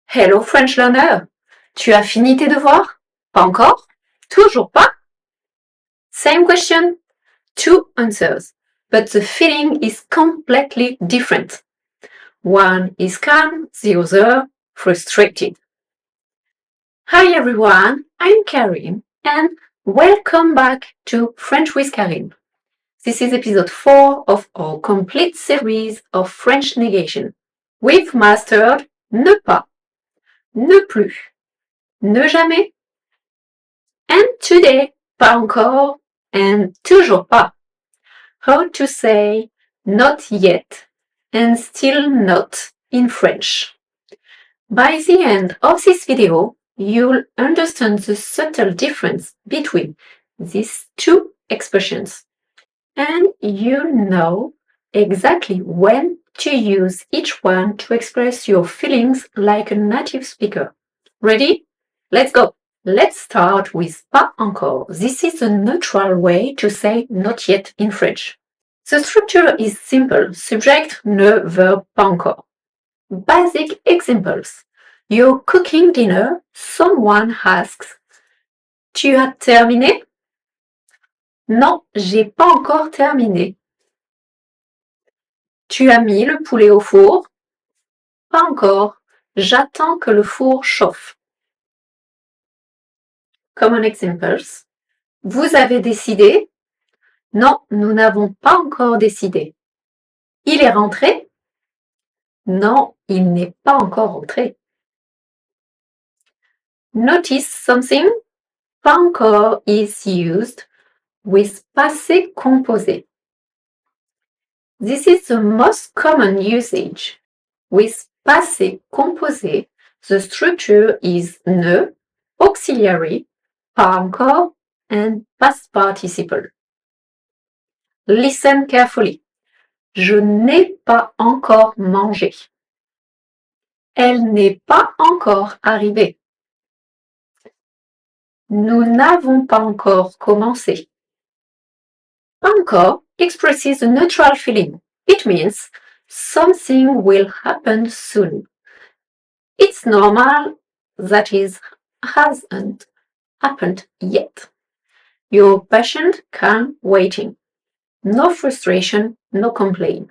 Hello French learner! Tu as fini tes devoirs? Pas encore? Toujours pas? Same question, two answers, but the feeling is completely different. One is calm, the other frustrated. Hi everyone, I'm Karim and welcome back to French with Karim. This is episode 4 of our complete series of French negation. We've mastered ne pas, ne plus, ne jamais, and today, pas encore and toujours pas. How to say not yet and still not in French. By the end of this video, you'll understand the subtle difference between these two expressions. And you'll know exactly when to use each one to express your feelings like a native speaker. Ready? Let's go! Let's start with pas encore. This is a neutral way to say not yet in French. The structure is simple. Subject, ne, verb, pas encore. Basic examples. You're cooking dinner. Someone asks, tu as terminé? Non, j'ai pas encore terminé. Tu as mis le poulet au four? Pas encore. J'attends que le four chauffe. Common examples. Vous avez décidé? Non, nous n'avons pas encore décidé. Il est rentré? Non, il n'est pas encore rentré. Notice something? Pas encore is used with passé composé. This is the most common usage. With passé composé, the structure is ne, auxiliary, pas encore, and past participle. Listen carefully. Je n'ai pas encore mangé. Elle n'est pas encore arrivée. Nous n'avons pas encore commencé. Pas encore expresses a neutral feeling. It means something will happen soon. It's normal, that is, hasn't happened yet. You're patient, calm, waiting. No frustration, no complaint.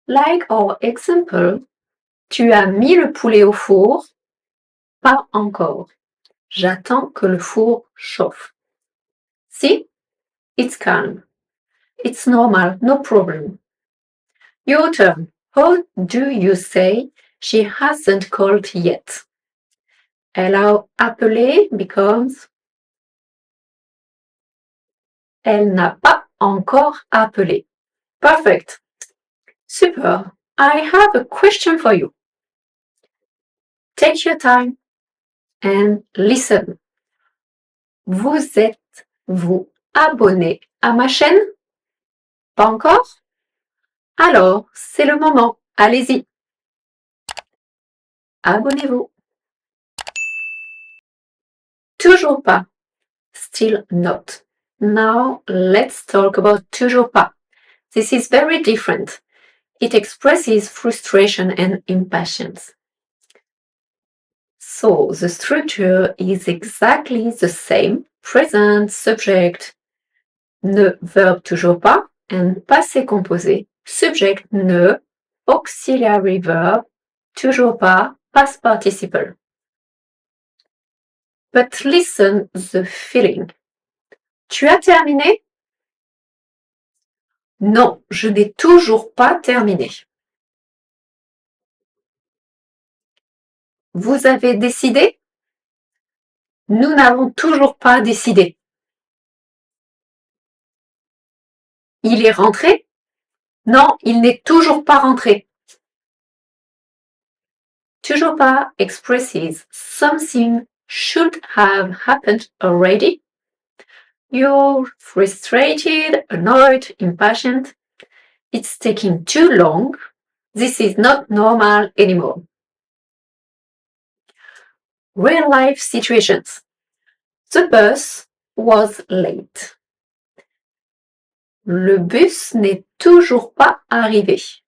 Like our example, tu as mis le poulet au four? Pas encore. J'attends que le four chauffe. See? It's calm. It's normal, no problem. Your turn. How do you say she hasn't called yet? Elle a appelé becomes elle n'a pas encore appelé. Perfect. Super. I have a question for you. Take your time and listen. Vous êtes-vous abonné à ma chaîne? Pas encore? Alors, c'est le moment. Allez-y. Abonnez-vous. Toujours pas. Still not. Now, let's talk about toujours pas. This is very different. It expresses frustration and impatience. So, the structure is exactly the same. Present, subject, ne, verb toujours pas, and passé composé, subject, ne, auxiliary verb, toujours pas, past participle. But listen the feeling. Tu as terminé? Non, je n'ai toujours pas terminé. Vous avez décidé? Nous n'avons toujours pas décidé. Il est rentré? Non, il n'est toujours pas rentré. Toujours pas expresses something should have happened already. You're frustrated, annoyed, impatient. It's taking too long. This is not normal anymore. Real life situations. The bus was late. Le bus n'est toujours pas arrivé.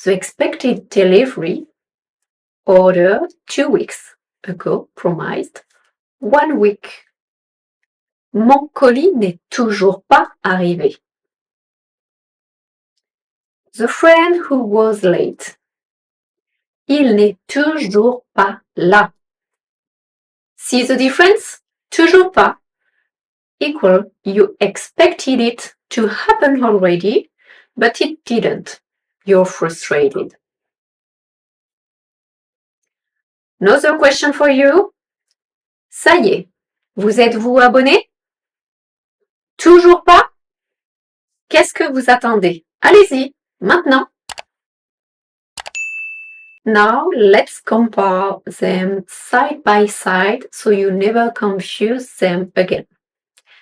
The expected delivery ordered 2 weeks ago promised 1 week. Mon colis n'est toujours pas arrivé. The friend who was late. Il n'est toujours pas là. See the difference? Toujours pas equal you expected it to happen already, but it didn't. You're frustrated. Another question for you. Ça y est, vous êtes-vous abonné? Toujours pas? Qu'est-ce que vous attendez? Allez-y, maintenant. Now let's compare them side by side so you never confuse them again.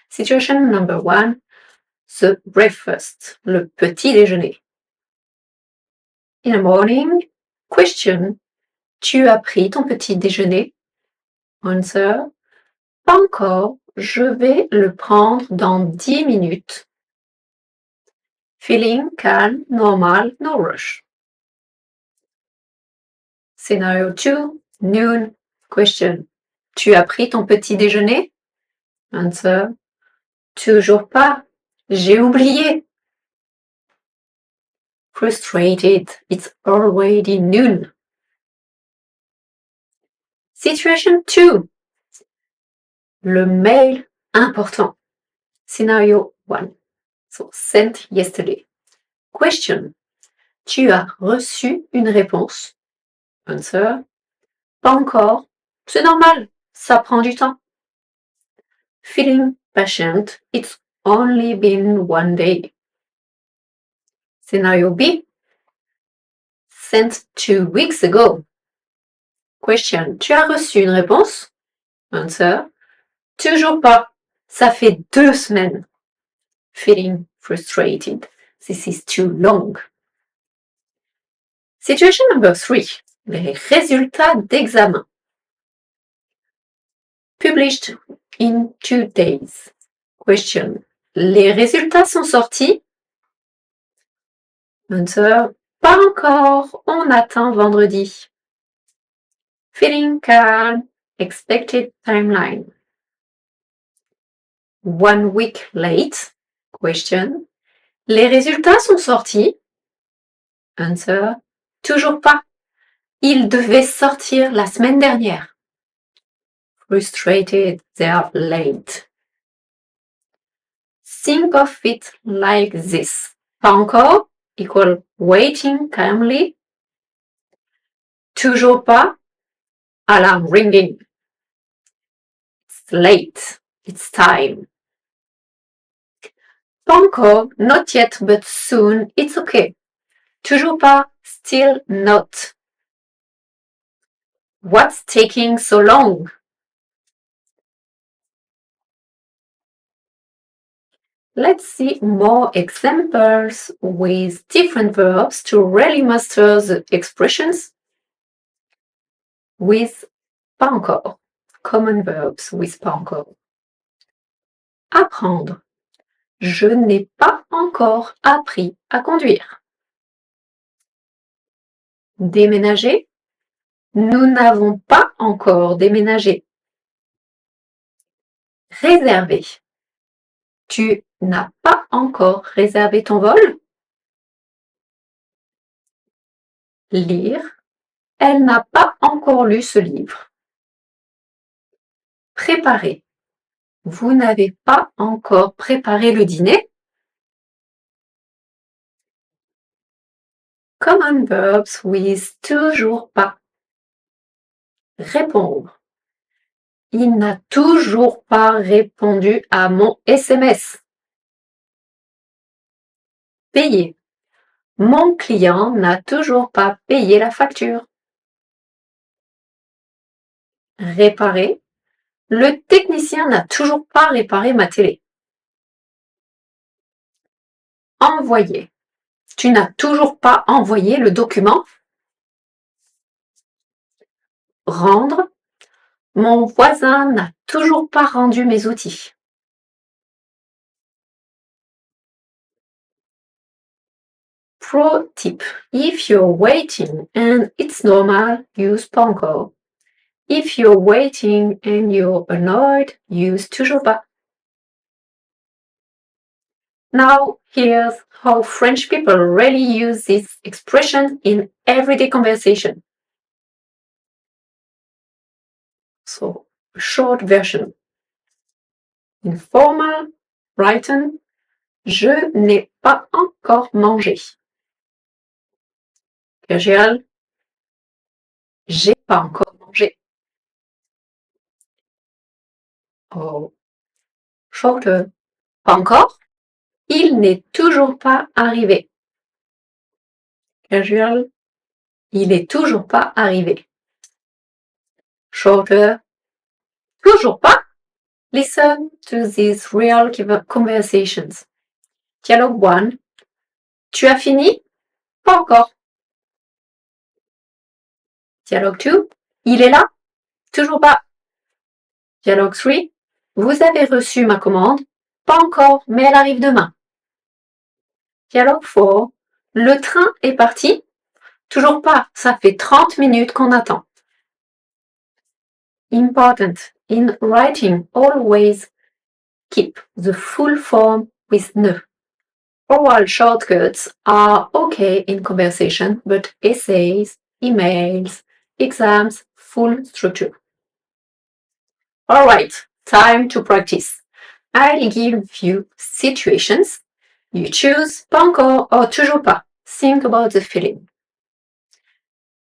Situation number 1, the breakfast, le petit déjeuner. In the morning, question, tu as pris ton petit déjeuner? Answer, pas encore, je vais le prendre dans 10 minutes. Feeling calm, normal, no rush. Scenario 2, noon, question, tu as pris ton petit déjeuner? Answer, toujours pas, j'ai oublié. Frustrated, it's already noon. Situation 2, le mail important. Scenario 1, so sent yesterday. Question, tu as reçu une réponse? Answer, pas encore, c'est normal, ça prend du temps. Feeling patient, it's only been 1 day. Scenario B, sent 2 weeks ago. Question, tu as reçu une réponse? Answer, toujours pas, ça fait 2 semaines. Feeling frustrated, this is too long. Situation number 3, les résultats d'examen. Published in 2 days. Question, les résultats sont sortis? Answer, pas encore, on attend vendredi. Feeling calm, expected timeline. 1 week late. Question, les résultats sont sortis? Answer, toujours pas. Ils devaient sortir la semaine dernière. Frustrated, they are late. Think of it like this. Pas encore equal waiting calmly. Toujours pas, alarm ringing. It's late, it's time. Pas encore, not yet, but soon, it's okay. Toujours pas, still not. What's taking so long? Let's see more examples with different verbs to really master the expressions with pas encore. Common verbs with pas encore. Apprendre. Je n'ai pas encore appris à conduire. Déménager. Nous n'avons pas encore déménagé. Réserver. Tu n'as pas encore réservé ton vol? Lire. Elle n'a pas encore lu ce livre. Préparer. Vous n'avez pas encore préparé le dîner? Common verbs with toujours pas. Répondre. Il n'a toujours pas répondu à mon SMS. Payer. Mon client n'a toujours pas payé la facture. Réparer. Le technicien n'a toujours pas réparé ma télé. Envoyer. Tu n'as toujours pas envoyé le document? Rendre. Mon voisin n'a toujours pas rendu mes outils. Pro tip. If you're waiting and it's normal, use pas encore. If you're waiting and you're annoyed, use toujours pas. Now, here's how French people really use this expression in everyday conversation. So, short version. Informal, written, je n'ai pas encore mangé. Casual, j'ai pas encore mangé. Oh. Shorter, pas encore. Il n'est toujours pas arrivé. Casual, il est toujours pas arrivé. Shorter, toujours pas. Listen to these real conversations. Dialogue 1. Tu as fini? Pas encore. Dialogue 2. Il est là? Toujours pas. Dialogue 3. Vous avez reçu ma commande? Pas encore, mais elle arrive demain. Dialogue 4. Le train est parti? Toujours pas, ça fait 30 minutes qu'on attend. Important. In writing, always keep the full form with ne. Oral shortcuts are okay in conversation, but essays, emails, exams, full structure. All right, time to practice. I'll give you situations. You choose pas encore or toujours pas. Think about the feeling.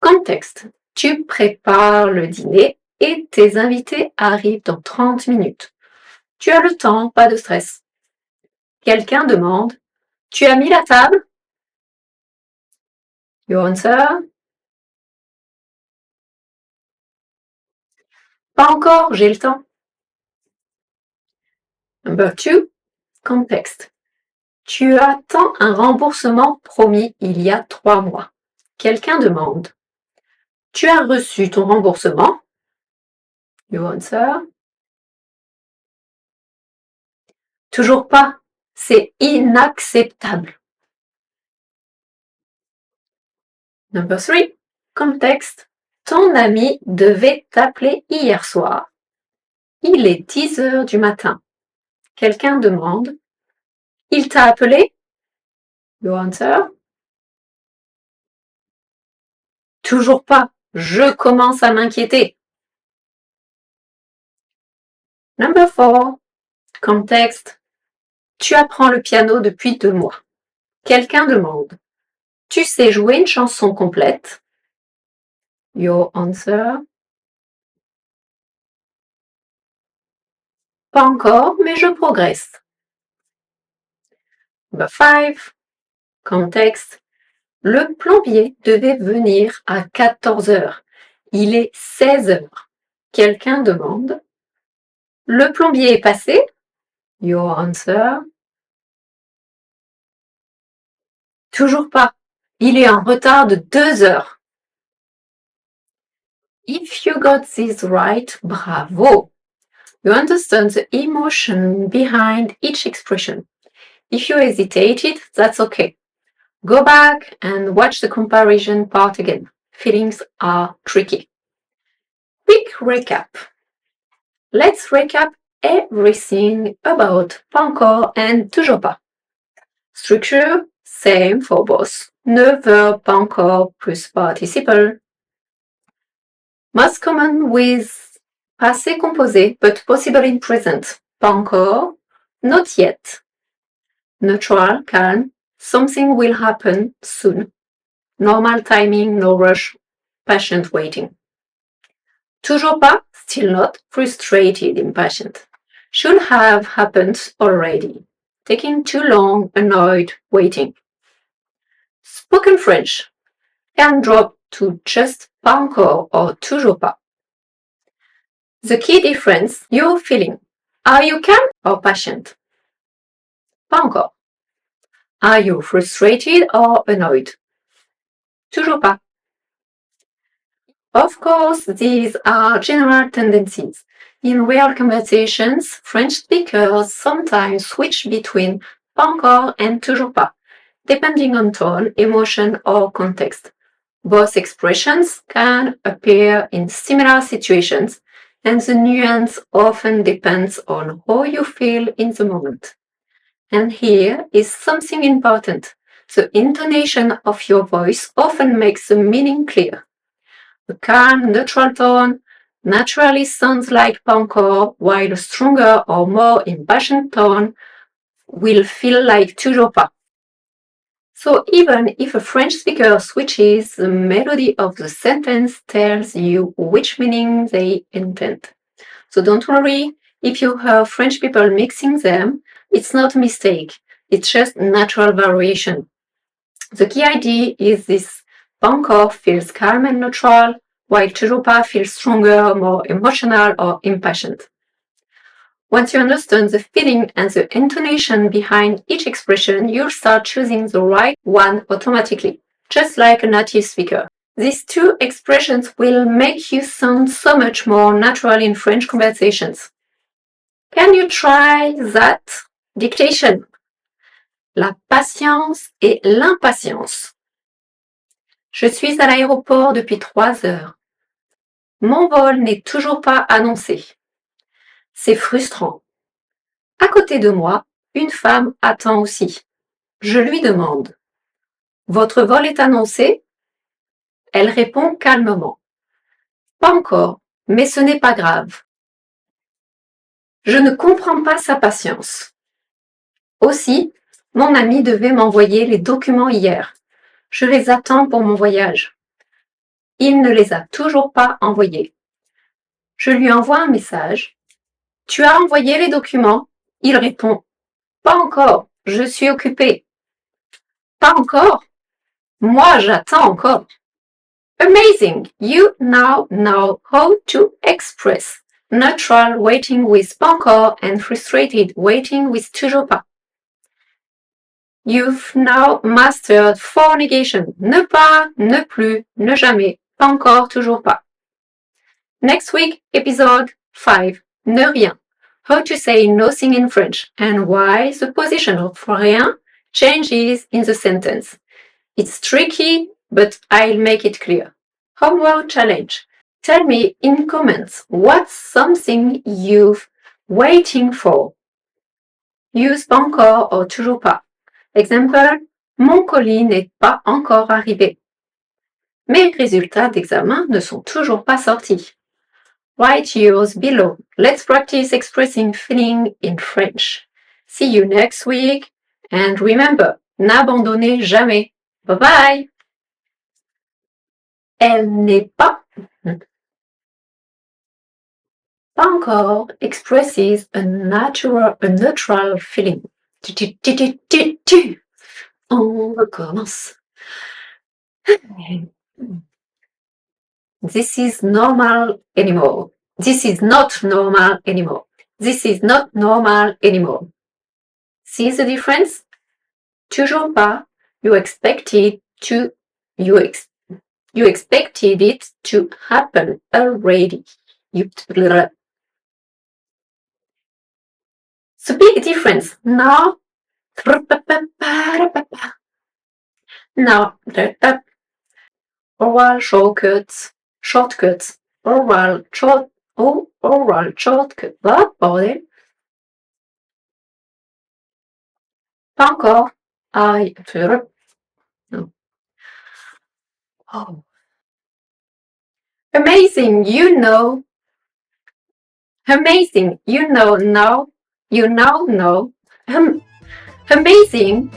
Contexte. Tu prépares le dîner et tes invités arrivent dans 30 minutes. Tu as le temps, pas de stress. Quelqu'un demande « Tu as mis la table ?» Your answer. Pas encore, j'ai le temps. Number 2. Contexte. Tu attends un remboursement promis il y a 3 mois. Quelqu'un demande « Tu as reçu ton remboursement ?» Your answer. Toujours pas. C'est inacceptable. Number 3. Contexte. Ton ami devait t'appeler hier soir. Il est 10 heures du matin. Quelqu'un demande « Il t'a appelé ?» Your answer. Toujours pas. Je commence à m'inquiéter. Number 4. Contexte. Tu apprends le piano depuis 2 mois. Quelqu'un demande « Tu sais jouer une chanson complète ?» Your answer. Pas encore, mais je progresse. Number 5. Contexte. Le plombier devait venir à 14 heures. Il est 16 heures. Quelqu'un demande « Le plombier est passé ?» Your answer. Toujours pas. Il est en retard de 2 heures. If you got this right, bravo! You understand the emotion behind each expression. If you hesitated, that's okay. Go back and watch the comparison part again. Feelings are tricky. Quick recap. Let's recap everything about pas encore and toujours pas. Structure, same for both. Ne verb pas encore plus participle. Most common with passé composé but possible in present. Pas encore, not yet. Neutral, calm, something will happen soon. Normal timing, no rush, patient waiting. Toujours pas, still not, frustrated, impatient. Should have happened already. Taking too long, annoyed, waiting. Spoken French can drop to just pas encore or toujours pas. The key difference, your feeling. Are you calm or patient? Pas encore. Are you frustrated or annoyed? Toujours pas. Of course, these are general tendencies. In real conversations, French speakers sometimes switch between pas encore and toujours pas, depending on tone, emotion, or context. Both expressions can appear in similar situations, and the nuance often depends on how you feel in the moment. And here is something important. The intonation of your voice often makes the meaning clear. A calm, neutral tone naturally sounds like pas encore, while a stronger or more impassioned tone will feel like toujours pas. So even if a French speaker switches, the melody of the sentence tells you which meaning they intend. So don't worry if you hear French people mixing them, it's not a mistake, it's just natural variation. The key idea is this: pas encore feels calm and neutral, while toujours pas feels stronger, more emotional or impassioned. Once you understand the feeling and the intonation behind each expression, you'll start choosing the right one automatically, just like a native speaker. These two expressions will make you sound so much more natural in French conversations. Can you try that? Dictation. La patience et l'impatience. Je suis à l'aéroport depuis 3 heures. Mon vol n'est toujours pas annoncé. C'est frustrant. À côté de moi, une femme attend aussi. Je lui demande: Votre vol est annoncé? Elle répond calmement: Pas encore, mais ce n'est pas grave. Je ne comprends pas sa patience. Aussi, mon ami devait m'envoyer les documents hier. Je les attends pour mon voyage. Il ne les a toujours pas envoyés. Je lui envoie un message. Tu as envoyé les documents? Il répond: Pas encore, je suis occupé. Pas encore? Moi, j'attends encore. Amazing! You now know how to express neutral waiting with pas encore and frustrated waiting with toujours pas. You've now mastered 4 negations: ne pas, ne plus, ne jamais, pas encore, toujours pas. Next week, episode 5, ne rien. How to say nothing in French and why the position of rien changes in the sentence. It's tricky, but I'll make it clear. Homework challenge. Tell me in comments what's something you've waiting for. Use pas encore or toujours pas. Exemple, mon colis n'est pas encore arrivé. Mes résultats d'examen ne sont toujours pas sortis. Write yours below. Let's practice expressing feeling in French. See you next week. And remember, n'abandonnez jamais. Bye bye! Elle n'est pas encore expresses a neutral feeling. On recommence. This is normal anymore. This is not normal anymore. This is not normal anymore. See the difference? Toujours pas. You expected it to happen already. The big difference now. Now, oral shortcuts, oral shortcut. Ah, bordel. Pas encore. No. Oh. Amazing, Amazing, now. Amazing,